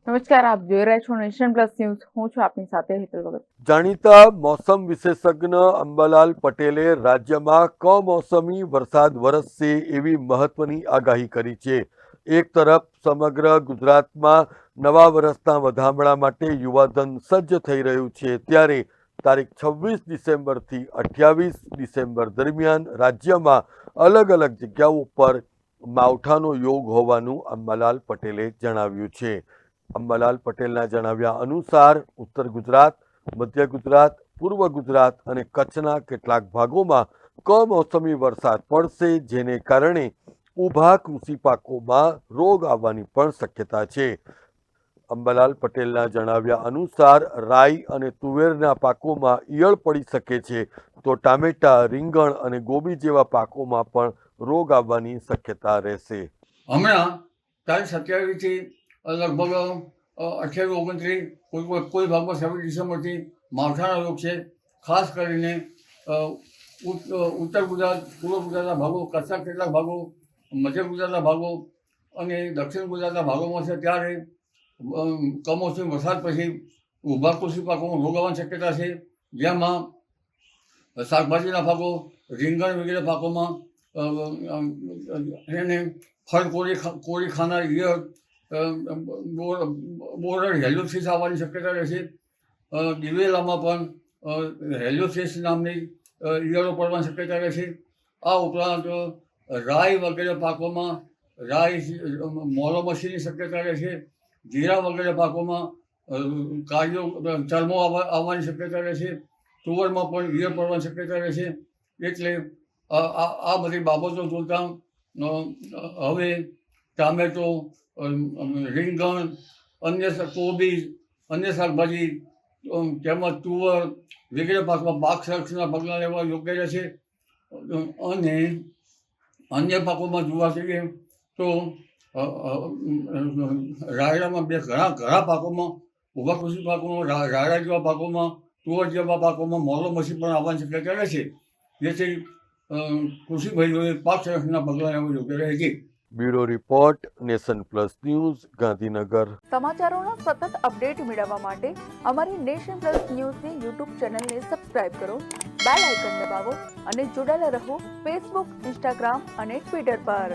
નમસ્કાર, આપ જોઈ રહ્યા છો નેશન પ્લસ ન્યૂઝ. હું છું આપની સાથે હેતલ ભગત. જાણીતા મોસમ વિશેષજ્ઞ અંબાલાલ પટેલે રાજ્યમાં કમોસમી વરસાદ વરસશે એવી મહત્વની આગાહી કરી છે. એક તરફ સમગ્ર ગુજરાતમાં નવા વર્ષના વધામણા માટે યુવાધન સજ્જ થઈ રહ્યું છે, ત્યારે તારીખ 26 ડિસેમ્બરથી 28 ડિસેમ્બર દરમિયાન રાજ્યમાં અલગ અલગ જગ્યાઓ પર માવઠાનો યોગ હોવાનું અંબાલાલ પટેલે જણાવ્યું છે. અંબાલાલ પટેલના જણાવ્યા અનુસાર ઉત્તર ગુજરાત, મધ્ય ગુજરાત, પૂર્વ ગુજરાત અને કચ્છના કેટલાક ભાગોમાં કમોસમી વરસાદ પડશે, જેને કારણે ઊભા કૃષિ પાકોમાં રોગ આવવાની પણ શક્યતા છે. અંબાલાલ પટેલના જણાવ્યા અનુસાર રાઈ અને તુવેરના પાકોમાં ઈયળ પડી શકે છે, તો ટામેટા, રીંગણ અને ગોબી જેવા પાકોમાં પણ રોગ આવવાની શક્યતા રહેશે. હમણાં તારીખ 27થી લગભગ 28-29 કોઈ ભાગમાં 27 ડિસેમ્બરથી માવઠાનો રોગ છે. ખાસ કરીને ઉત્તર ગુજરાત, પૂર્વ ગુજરાતના ભાગો, કચ્છના કેટલાક ભાગો, મધ્ય ગુજરાતના ભાગો અને દક્ષિણ ગુજરાતના ભાગોમાં છે. ત્યારે કમોસમી વરસાદ પછી ઊભા કૃષિ પાકોમાં રોગ આવવાની શક્યતા છે, જેમાં શાકભાજીના પાકો, રીંગણ વગેરે પાકોમાં એને ફળ કોરી ખાનાર ઈયળ, બોરર હેલોસિસ આવવાની શક્યતા રહેશે. દિવેલામાં પણ હેલોસિસ નામની ઈયળો પડવાની શક્યતા રહેશે. આ ઉપરાંત રાઈ વગેરે પાકોમાં મોલો મસીની શક્યતા રહેશે. જીરા વગેરે પાકોમાં ચરમો આવવાની શક્યતા રહેશે. તુવરમાં પણ ઈયળ પડવાની શક્યતા રહેશે. એટલે આ બધી બાબતો જોતાં હવે ટામેટો, રીંગણ, કોબી, અન્ય શાકભાજી તેમજ તુવર વગેરે પાકમાં પાક સંરક્ષણના પગલાં લેવા યોગ્ય રહેશે. અને અન્ય પાકોમાં જોવા જઈએ તો રાયડામાં ઘણા પાકોમાં, ઊભા કૃષિ પાકોમાં, રાયડા જેવા પાકોમાં, તુવર જેવા પાકોમાં મોલો મસી પણ આવવાની શક્યતા રહેશે, જેથી કૃષિ ભાઈઓએ પાક સંરક્ષણના પગલાં લેવા યોગ્ય રહે છે. Bureau report, Nation Plus News, Gandhinagar. સમાચારોના સતત અપડેટ મેળવવા માટે અમારી નેશન પ્લસ ન્યૂઝની યુટ્યુબ ચેનલને સબસ્ક્રાઇબ કરો, બેલ આઇકન દબાવો અને જોડાયેલા રહો ફેસબુક, ઇન્સ્ટાગ્રામ અને ટ્વિટર પર.